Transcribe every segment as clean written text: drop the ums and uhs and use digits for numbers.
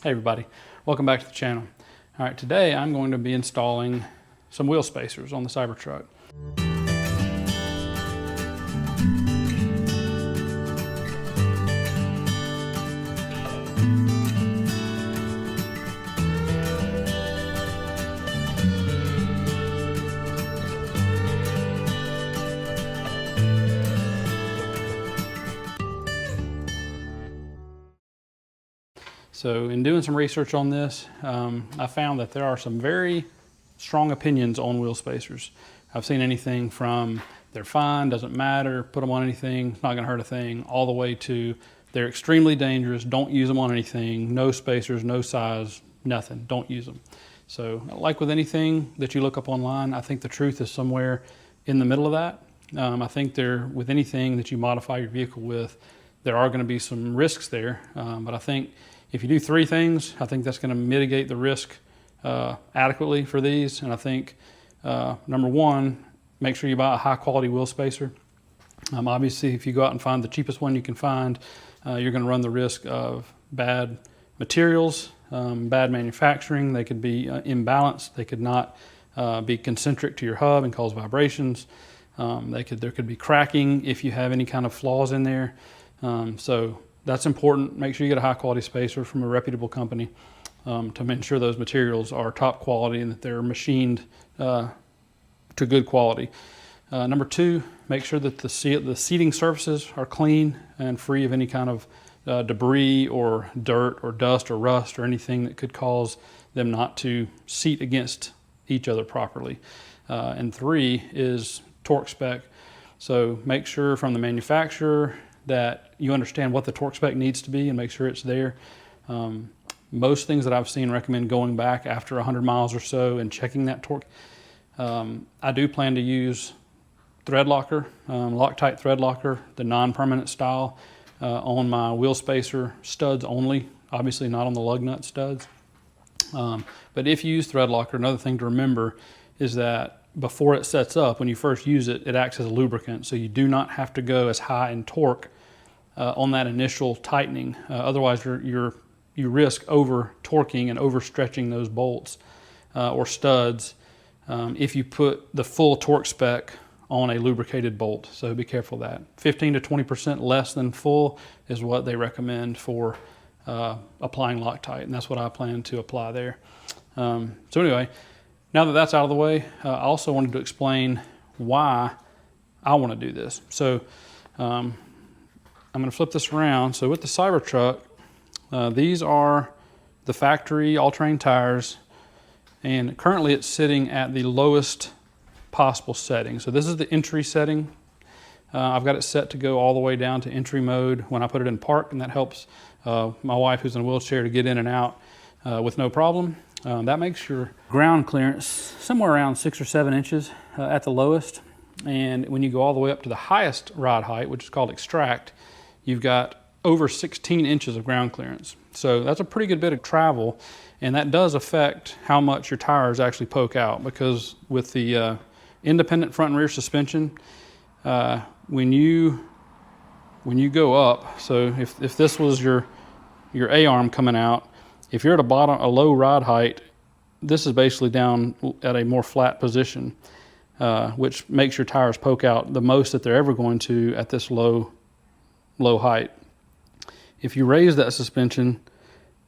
Hey everybody, welcome back to the channel. All right, today I'm going to be installing some wheel spacers on the Cybertruck. So in doing some research on this, I found that there are some very strong opinions on wheel spacers. I've seen anything from they're fine, doesn't matter, put them on anything, it's not gonna hurt a thing, all the way to they're extremely dangerous, don't use them on anything, no spacers, no size, nothing, don't use them. So like with anything that you look up online, I think the truth is somewhere in the middle of that. I think with anything that you modify your vehicle with, there are gonna be some risks there, but I think if you do three things, I think that's going to mitigate the risk adequately for these. And I think number one, make sure you buy a high quality wheel spacer. Obviously, if you go out and find the cheapest one you can find, you're going to run the risk of bad materials, bad manufacturing. They could be imbalanced. They could not be concentric to your hub and cause vibrations. There could be cracking if you have any kind of flaws in there. So that's important. Make sure you get a high quality spacer from a reputable company to make sure those materials are top quality and that they're machined to good quality. Number two, make sure that the seating surfaces are clean and free of any kind of debris or dirt or dust or rust or anything that could cause them not to seat against each other properly. And three is torque spec. So make sure from the manufacturer that you understand what the torque spec needs to be and make sure it's there. Most things that I've seen recommend going back after 100 miles or so and checking that torque. I do plan to use thread locker, Loctite thread locker, the non-permanent style, on my wheel spacer studs only, obviously not on the lug nut studs. But if you use thread locker, another thing to remember is that before it sets up, when you first use it, it acts as a lubricant. So you do not have to go as high in torque on that initial tightening. Otherwise, you risk over torquing and overstretching those bolts or studs if you put the full torque spec on a lubricated bolt. So be careful of that. 15 to 20% less than full is what they recommend for applying Loctite, and that's what I plan to apply there. So anyway, now that that's out of the way, I also wanted to explain why I want to do this. So I'm going to flip this around. So with the Cybertruck, these are the factory all-terrain tires, and currently it's sitting at the lowest possible setting. So this is the entry setting. I've got it set to go all the way down to entry mode when I put it in park, and that helps my wife who's in a wheelchair to get in and out with no problem. That makes your ground clearance somewhere around 6 or 7 inches at the lowest. And when you go all the way up to the highest ride height, which is called extract, you've got over 16 inches of ground clearance. So that's a pretty good bit of travel. And that does affect how much your tires actually poke out, because with the independent front and rear suspension, when you go up, so if this was your A-arm coming out, if you're at a low ride height, this is basically down at a more flat position, which makes your tires poke out the most that they're ever going to at this low height. If you raise that suspension,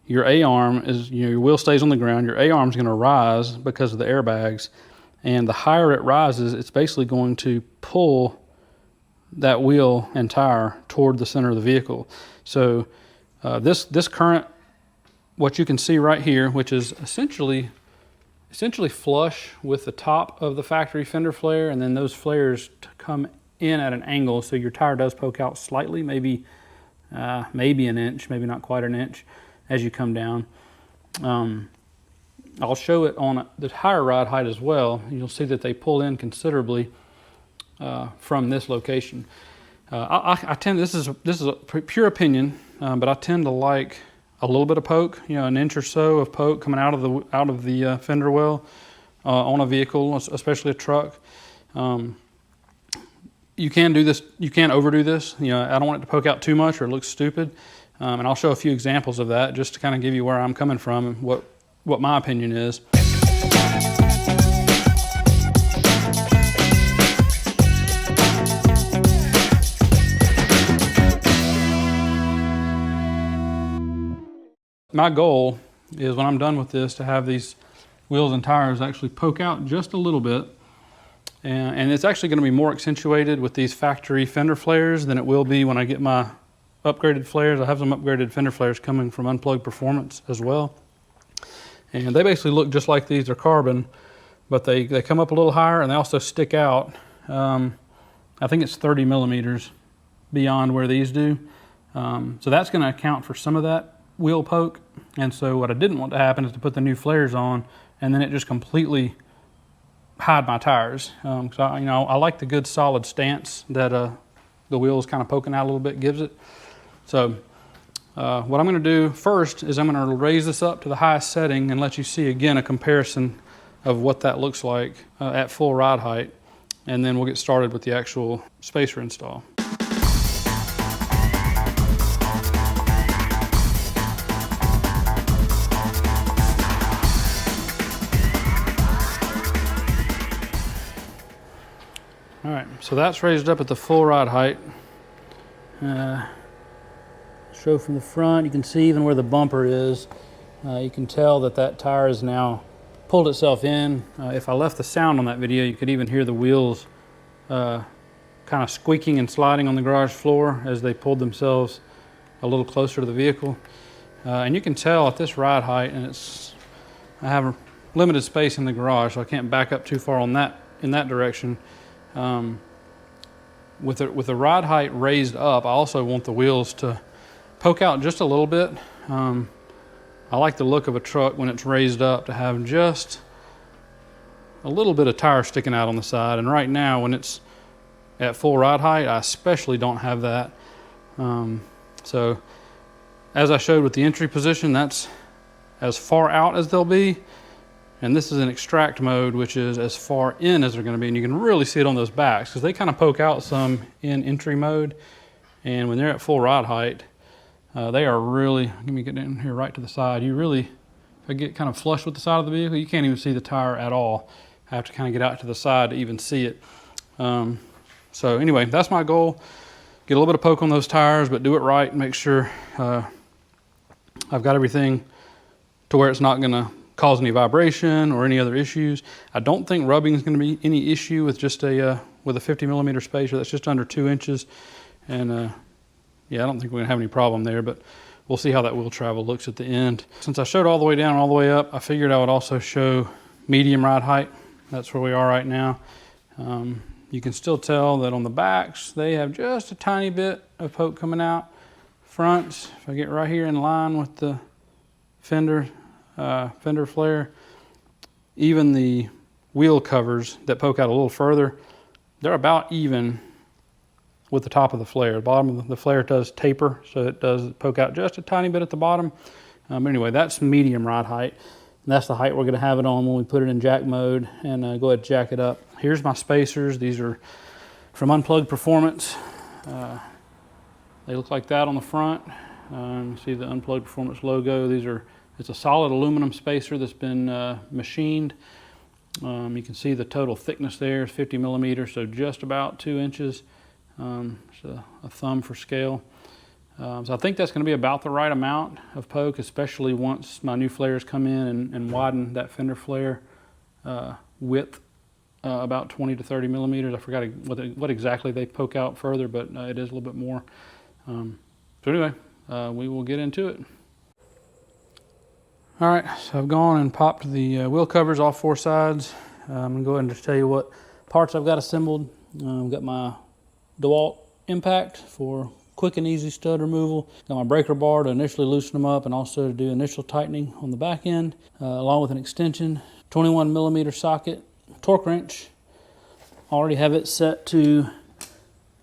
your A-arm your wheel stays on the ground, your A-arm is going to rise because of the airbags, and the higher it rises, it's basically going to pull that wheel and tire toward the center of the vehicle. So this current, what you can see right here, which is essentially flush with the top of the factory fender flare, and then those flares come in at an angle, so your tire does poke out slightly, maybe an inch, maybe not quite an inch as you come down. I'll show it on the higher ride height as well. You'll see that they pull in considerably from this location. This is a pure opinion, but I tend to like a little bit of poke, an inch or so of poke coming out of the fender well on a vehicle, especially a truck. You can do this. You can't overdo this. I don't want it to poke out too much or it looks stupid. And I'll show a few examples of that just to kind of give you where I'm coming from and what my opinion is. My goal is when I'm done with this to have these wheels and tires actually poke out just a little bit. And it's actually going to be more accentuated with these factory fender flares than it will be when I get my upgraded flares. I have some upgraded fender flares coming from Unplugged Performance as well. And they basically look just like these. They're carbon, but they come up a little higher and they also stick out. I think it's 30 millimeters beyond where these do. So that's going to account for some of that wheel poke. And so what I didn't want to happen is to put the new flares on and then it just completely hide my tires. Because I like the good solid stance that the wheels kind of poking out a little bit gives it. So what I'm going to do first is I'm going to raise this up to the highest setting and let you see again a comparison of what that looks like at full ride height. And then we'll get started with the actual spacer install. All right, so that's raised up at the full ride height. Show from the front, you can see even where the bumper is. You can tell that that tire is now pulled itself in. If I left the sound on that video, you could even hear the wheels kind of squeaking and sliding on the garage floor as they pulled themselves a little closer to the vehicle. And you can tell at this ride height, and I have a limited space in the garage, so I can't back up too far on that in that direction. With the ride height raised up, I also want the wheels to poke out just a little bit. I like the look of a truck when it's raised up to have just a little bit of tire sticking out on the side. And right now when it's at full ride height, I especially don't have that. So as I showed with the entry position, that's as far out as they'll be. And this is an extract mode, which is as far in as they're going to be. And you can really see it on those backs because they kind of poke out some in entry mode. And when they're at full ride height, they are really, let me get in here right to the side. You really, if I get kind of flush with the side of the vehicle, you can't even see the tire at all. I have to kind of get out to the side to even see it. So anyway, that's my goal. Get a little bit of poke on those tires, but do it right and make sure I've got everything to where it's not going to cause any vibration or any other issues. I don't think rubbing is going to be any issue with just with a 50 millimeter spacer. That's just under 2 inches. And yeah, I don't think we're going to have any problem there, but we'll see how that wheel travel looks at the end. Since I showed all the way down, all the way up, I figured I would also show medium ride height. That's where we are right now. You can still tell that on the backs, they have just a tiny bit of poke coming out. Fronts, if I get right here in line with the fender flare, even the wheel covers that poke out a little further, they're about even with the top of the flare. The bottom of the flare does taper, so it does poke out just a tiny bit at the bottom. Anyway, that's medium ride height. And that's the height we're going to have it on when we put it in jack mode, and go ahead and jack it up. Here's my spacers. These are from Unplugged Performance. They look like that on the front. You see the Unplugged Performance logo. It's a solid aluminum spacer that's been machined. You can see the total thickness there is 50 millimeters, so just about 2 inches. It's a thumb for scale. So I think that's going to be about the right amount of poke, especially once my new flares come in and widen that fender flare width about 20 to 30 millimeters. I forgot what exactly they poke out further, but it is a little bit more. So anyway, we will get into it. All right, so I've gone and popped the wheel covers off 4 sides. I'm going to go ahead and just tell you what parts I've got assembled. I've got my DeWalt impact for quick and easy stud removal. Got my breaker bar to initially loosen them up and also to do initial tightening on the back end, along with an extension, 21 millimeter socket, torque wrench. Already have it set to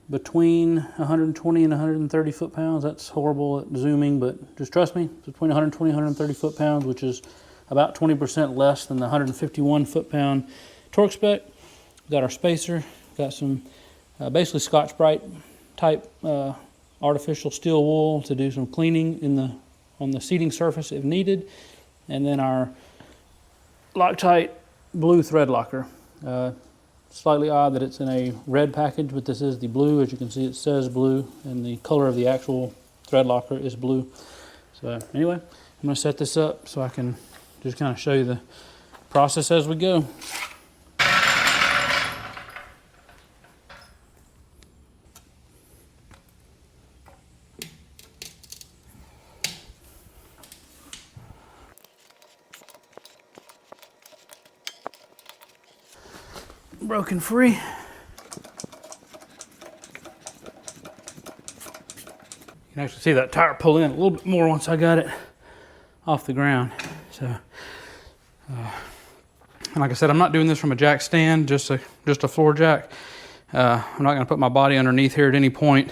between 120 and 130 foot-pounds. That's horrible at zooming, but just trust me, it's between 120 and 130 foot-pounds, which is about 20% less than the 151 foot-pound torque spec. Got our spacer, got some basically Scotch-Brite type artificial steel wool to do some cleaning on the seating surface if needed. And then our Loctite blue thread locker. Slightly odd that it's in a red package, but this is the blue. As you can see, it says blue, and the color of the actual thread locker is blue. So anyway, I'm going to set this up so I can just kind of show you the process as we go. Broken free. You can actually see that tire pull in a little bit more once I got it off the ground. So, and like I said, I'm not doing this from a jack stand, just a floor jack. I'm not going to put my body underneath here at any point,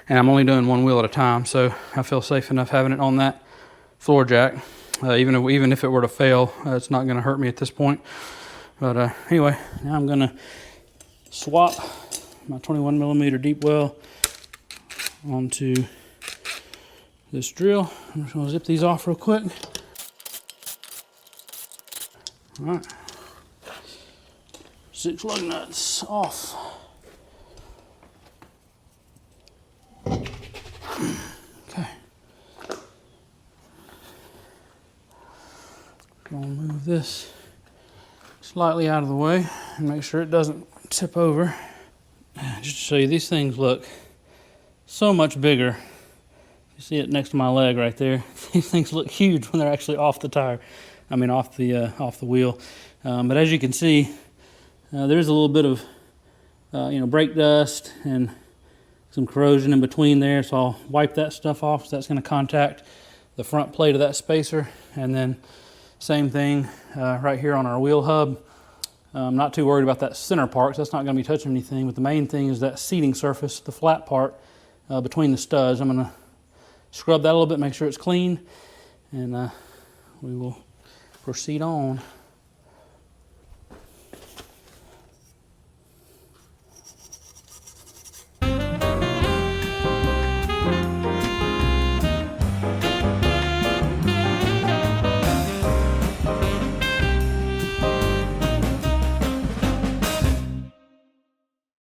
and I'm only doing one wheel at a time. So I feel safe enough having it on that floor jack. Even if it were to fail, it's not going to hurt me at this point. But anyway, now I'm going to swap my 21mm deep well onto this drill. I'm just going to zip these off real quick. All right, 6 lug nuts off. Okay. Gonna move this slightly out of the way and make sure it doesn't tip over. Just to show you, these things look so much bigger. You see it next to my leg right there. These things look huge when they're actually off the tire. I mean, off the wheel. But as you can see, there's a little bit of brake dust and some corrosion in between there. So I'll wipe that stuff off. So that's going to contact the front plate of that spacer, and then same thing right here on our wheel hub. I'm not too worried about that center part, because that's not going to be touching anything, but the main thing is that seating surface, the flat part between the studs. I'm going to scrub that a little bit, make sure it's clean, and we will proceed on.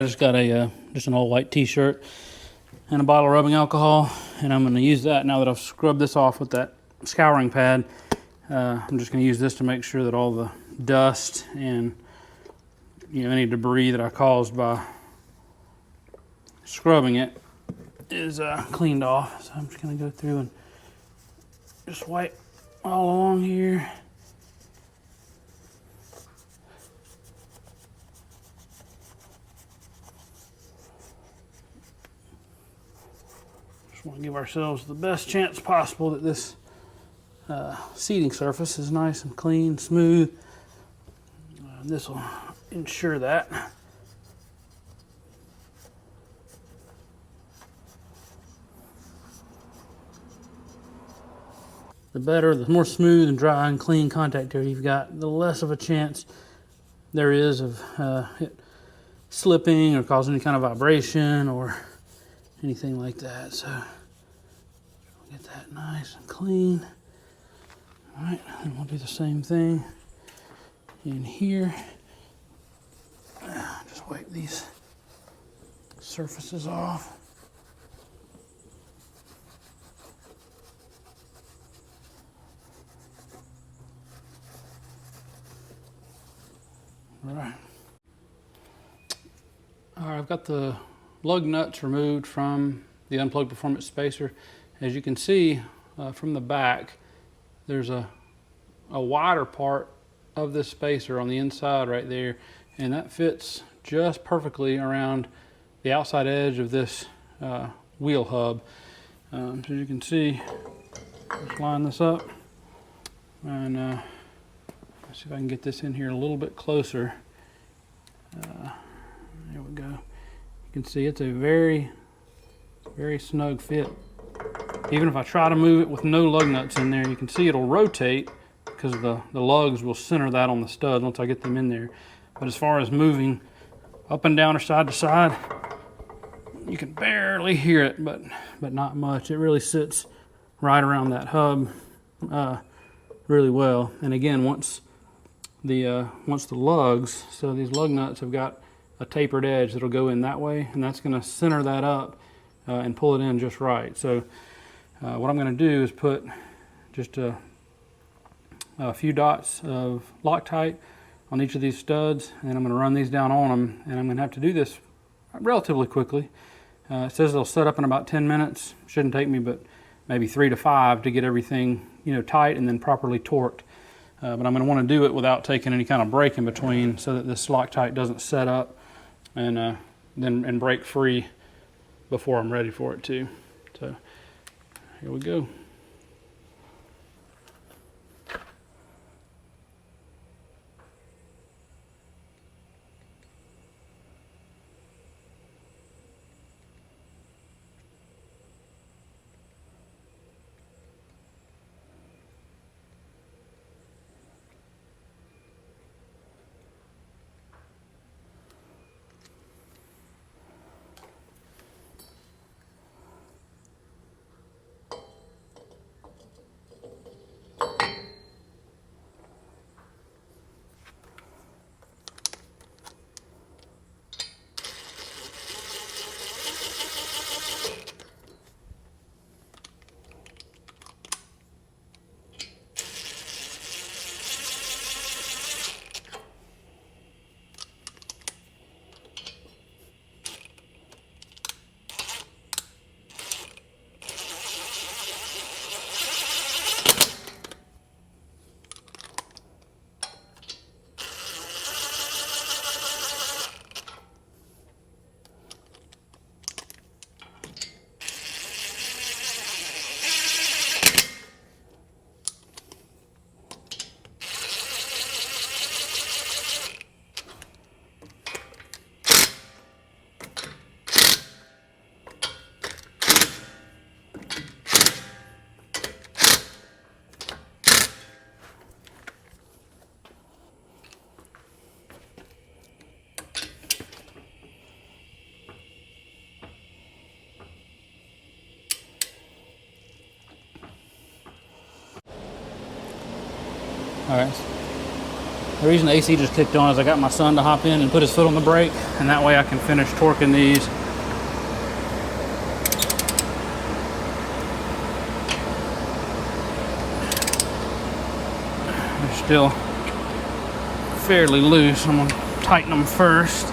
I just got just an all white t-shirt and a bottle of rubbing alcohol, and I'm going to use that now that I've scrubbed this off with that scouring pad. I'm just going to use this to make sure that all the dust and any debris that I caused by scrubbing it is cleaned off. So I'm just going to go through and just wipe all along here. Want to give ourselves the best chance possible that this seating surface is nice and clean, smooth. This will ensure that. The more smooth and dry and clean contact area you've got, the less of a chance there is of it slipping or causing any kind of vibration or anything like that. So get that nice and clean. All right, and we'll do the same thing in here. Just wipe these surfaces off. All right, I've got the lug nuts removed from the unplugged performance spacer. As you can see from the back, there's a wider part of this spacer on the inside right there, and that fits just perfectly around the outside edge of this wheel hub. So as you can see, just line this up, and let's see if I can get this in here a little bit closer. There we go. You can see it's a very snug fit. Even if I try to move it with no lug nuts in there, you can see it'll rotate because the lugs will center that on the studs once I get them in there. But as far as moving up and down or side to side, You can barely hear it, but not much. It really sits right around that hub really well. And again, once the lugs, so these lug nuts have got a tapered edge that'll go in that way, and that's going to center that up and pull it in just right. So what I'm going to do is put just a few dots of Loctite on each of these studs, and I'm going to run these down on them, and I'm going to have to do this relatively quickly. It says they'll set up in about 10 minutes. Shouldn't take me but maybe 3 to 5 to get everything, you know, tight and then properly torqued. But I'm going to want to do it without taking any kind of break in between, so that this Loctite doesn't set up and then break free before I'm ready for it to. So here we go. All right. The reason the AC just kicked on is I got my son to hop in and put his foot on the brake, and that way I can finish torquing these. They're still fairly loose. I'm gonna tighten them first.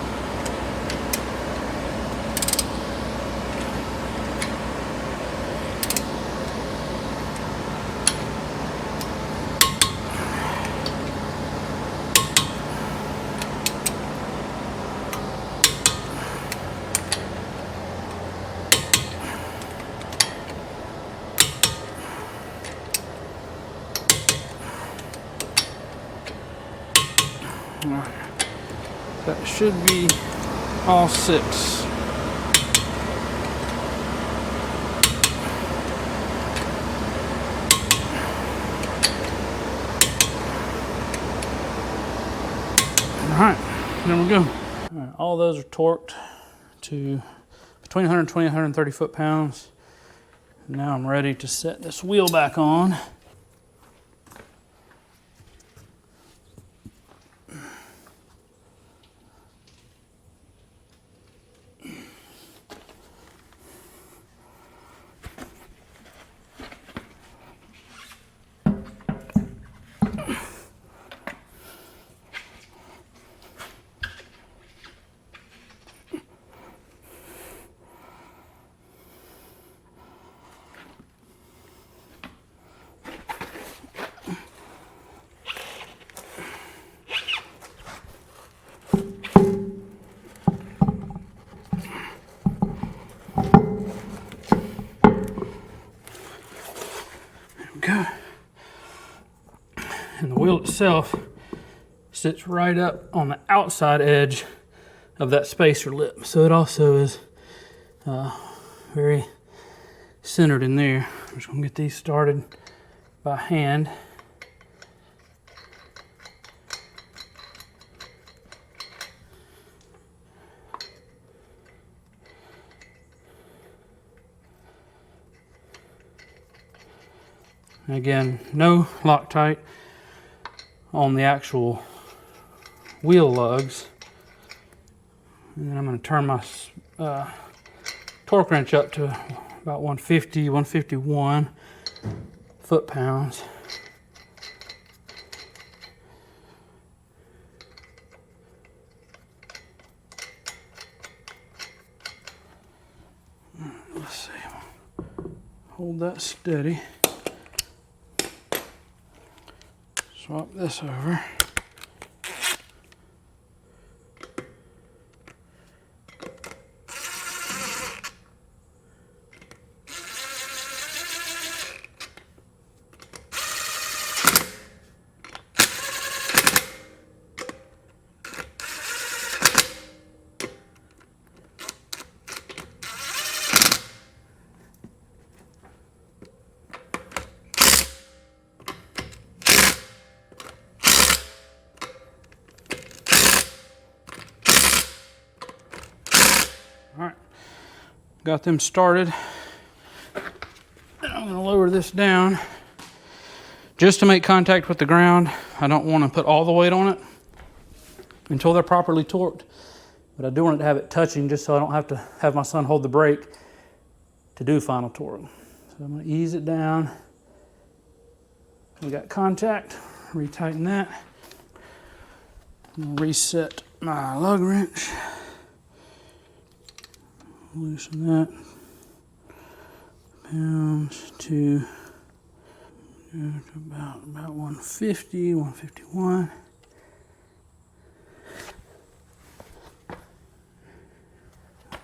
That should be all 6. Alright, there we go. Alright, all those are torqued to between 120 and 130 foot-pounds. Now I'm ready to set this wheel back on. Go. And the wheel itself sits right up on the outside edge of that spacer lip, so it also is very centered in there. I'm just gonna get these started by hand. And again, no Loctite on the actual wheel lugs. And then I'm going to turn my torque wrench up to about 150, 151 foot-pounds. Let's see, hold that steady. Swap this over. All right, got them started. I'm going to lower this down just to make contact with the ground. I don't want to put all the weight on it until they're properly torqued, but I do want it to have it touching just so I don't have to have my son hold the brake to do final torque. So I'm going to ease it down. We got contact, retighten that. I'm going to reset my lug wrench. Loosen that. Pounds to about 150, 151.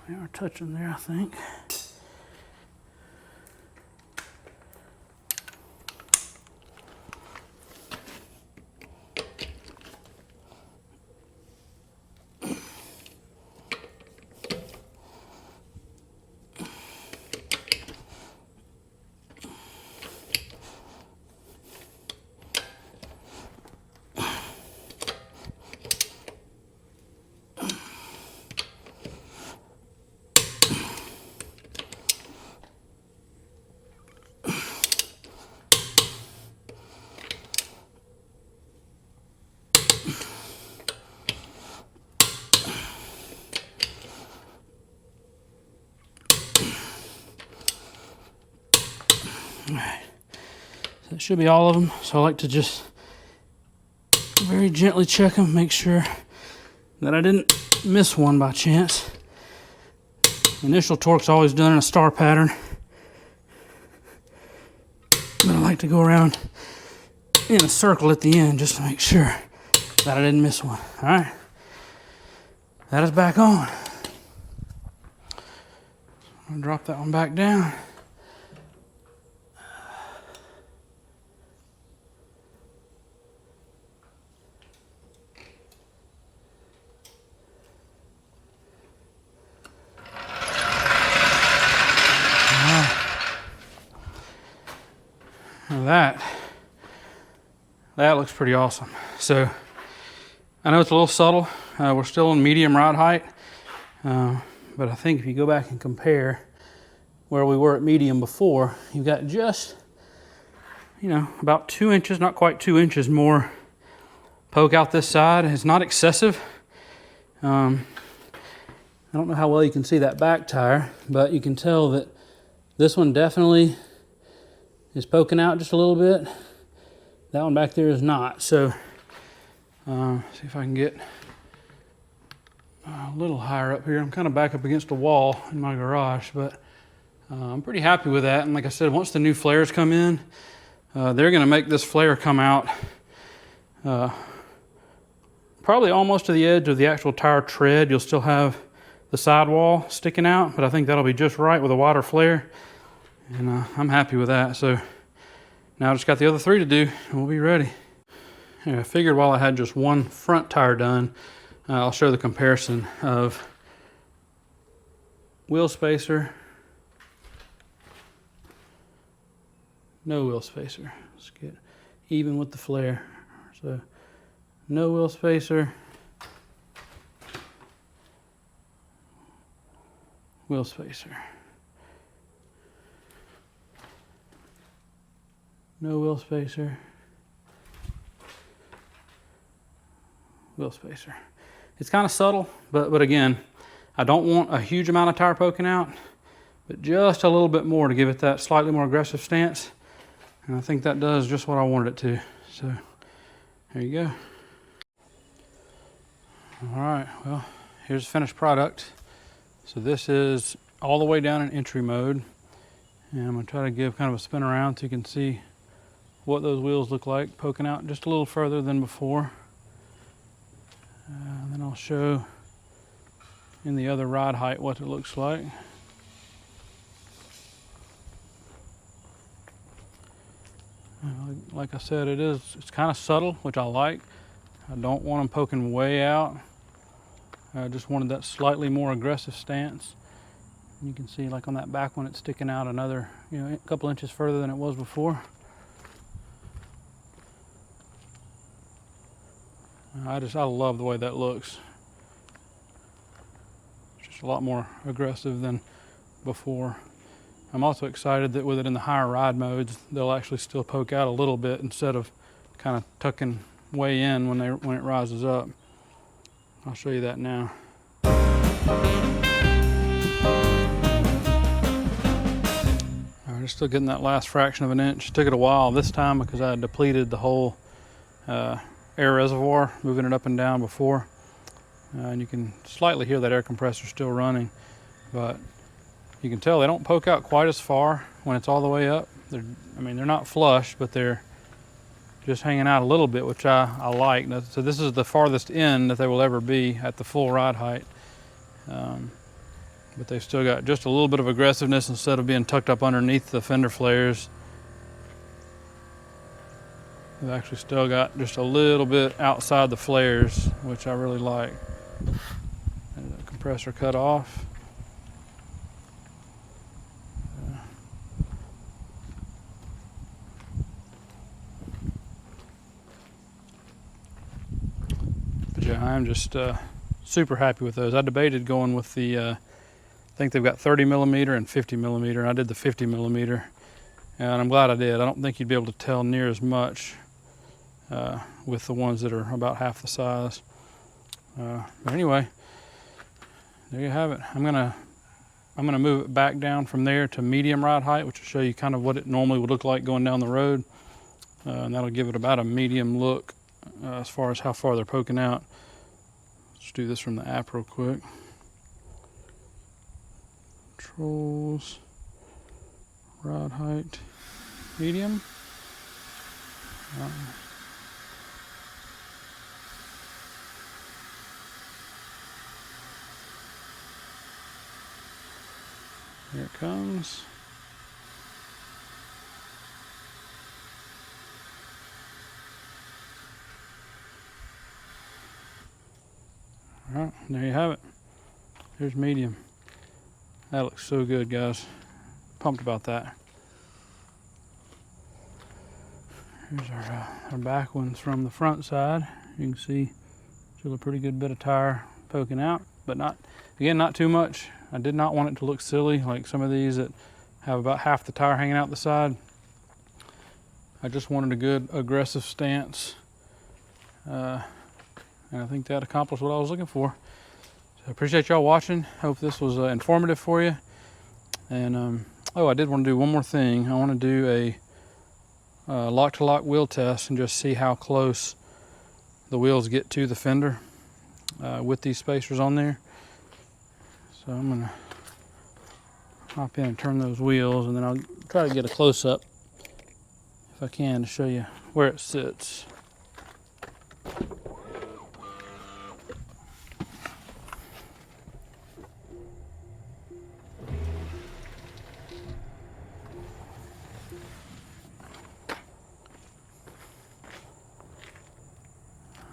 We are touching there, I think. All right, so that should be all of them. So I like to just very gently check them, make sure that I didn't miss one by chance. Initial torque's always done in a star pattern, but I like to go around in a circle at the end just to make sure that I didn't miss one. All right, that is back on. I'll drop that one back down. Now that looks pretty awesome. So I know it's a little subtle. We're still in medium rod height, but I think if you go back and compare where we were at medium before, you've got just, about 2 inches, not quite 2 inches more poke out this side. It's not excessive. I don't know how well you can see that back tire, but you can tell that this one definitely is poking out just a little bit. That one back there is not. So see if I can get a little higher up here. I'm kind of back up against a wall in my garage, but I'm pretty happy with that. And like I said, once the new flares come in, they're going to make this flare come out probably almost to the edge of the actual tire tread. You'll still have the sidewall sticking out, but I think that'll be just right with a wider flare. And I'm happy with that. So now I just got the other 3 to do and we'll be ready. I figured while I had just one front tire done, I'll show the comparison of wheel spacer, no wheel spacer. Let's get even with the flare. So no wheel spacer, wheel spacer. No wheel spacer. Wheel spacer. It's kind of subtle, but again, I don't want a huge amount of tire poking out, but just a little bit more to give it that slightly more aggressive stance. And I think that does just what I wanted it to. So there you go. All right, well, here's the finished product. So this is all the way down in entry mode. And I'm gonna try to give kind of a spin around so you can see what those wheels look like, poking out just a little further than before. And then I'll show in the other ride height what it looks like. Like I said, it's kind of subtle, which I like. I don't want them poking way out. I just wanted that slightly more aggressive stance. You can see like on that back one, it's sticking out another, a couple inches further than it was before. I love the way that looks. It's just a lot more aggressive than before. I'm also excited that with it in the higher ride modes, they'll actually still poke out a little bit instead of kind of tucking way in when it rises up. I'll show you that now. All right, still getting that last fraction of an inch. Took it a while this time because I had depleted the whole air reservoir, moving it up and down before. And you can slightly hear that air compressor still running, but you can tell they don't poke out quite as far when it's all the way up. They're not flush, but they're just hanging out a little bit, which I like. So this is the farthest end that they will ever be at the full ride height. But they've still got just a little bit of aggressiveness instead of being tucked up underneath the fender flares. They've actually still got just a little bit outside the flares, which I really like. And the compressor cut off. But yeah, I'm just super happy with those. I debated going with the, I think they've got 30 millimeter and 50 millimeter, and I did the 50 millimeter. And I'm glad I did. I don't think you'd be able to tell near as much with the ones that are about half the size. But anyway, there you have it. I'm gonna move it back down from there to medium ride height, which will show you kind of what it normally would look like going down the road. And that'll give it about a medium look as far as how far they're poking out. Let's do this from the app real quick. Controls, ride height, medium. Here it comes. All right, there you have it. Here's medium. That looks so good, guys. Pumped about that. Here's our back ones from the front side. You can see still a pretty good bit of tire poking out, but not too much. I did not want it to look silly like some of these that have about half the tire hanging out the side. I just wanted a good aggressive stance. And I think that accomplished what I was looking for. So I appreciate y'all watching. Hope this was informative for you. And I did want to do one more thing. I want to do a lock-to-lock wheel test and just see how close the wheels get to the fender with these spacers on there. So I'm going to hop in and turn those wheels, and then I'll try to get a close-up if I can to show you where it sits.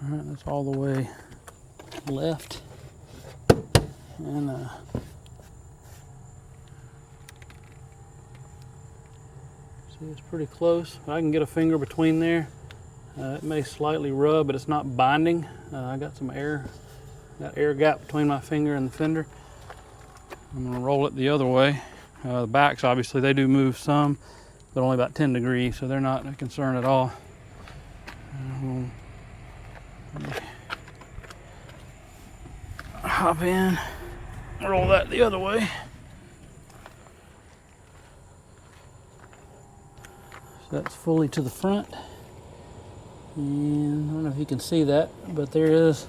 All right, that's all the way left, and see, it's pretty close. I can get a finger between there. It may slightly rub, but it's not binding. I got some air, that air gap between my finger and the fender. I'm gonna roll it the other way. The backs, obviously, they do move some, but only about 10 degrees, so they're not a concern at all. Hop in, roll that the other way. So that's fully to the front. And I don't know if you can see that, but there is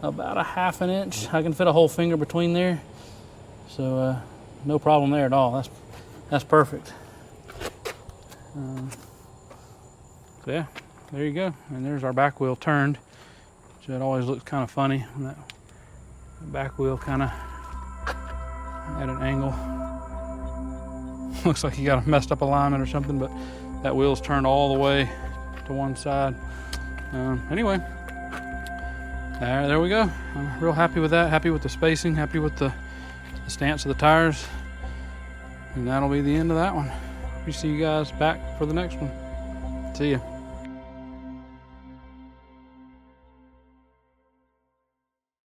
about a ½ inch. I can fit a whole finger between there. So no problem there at all. That's perfect. So yeah, there you go. And there's our back wheel turned. So it always looks kind of funny when that back wheel kind of at an angle. Looks like you got a messed up alignment or something, but that wheel's turned all the way to one side. Anyway, there we go. I'm real happy with that. Happy with the spacing. Happy with the stance of the tires. And that'll be the end of that one. We see you guys back for the next one. See ya.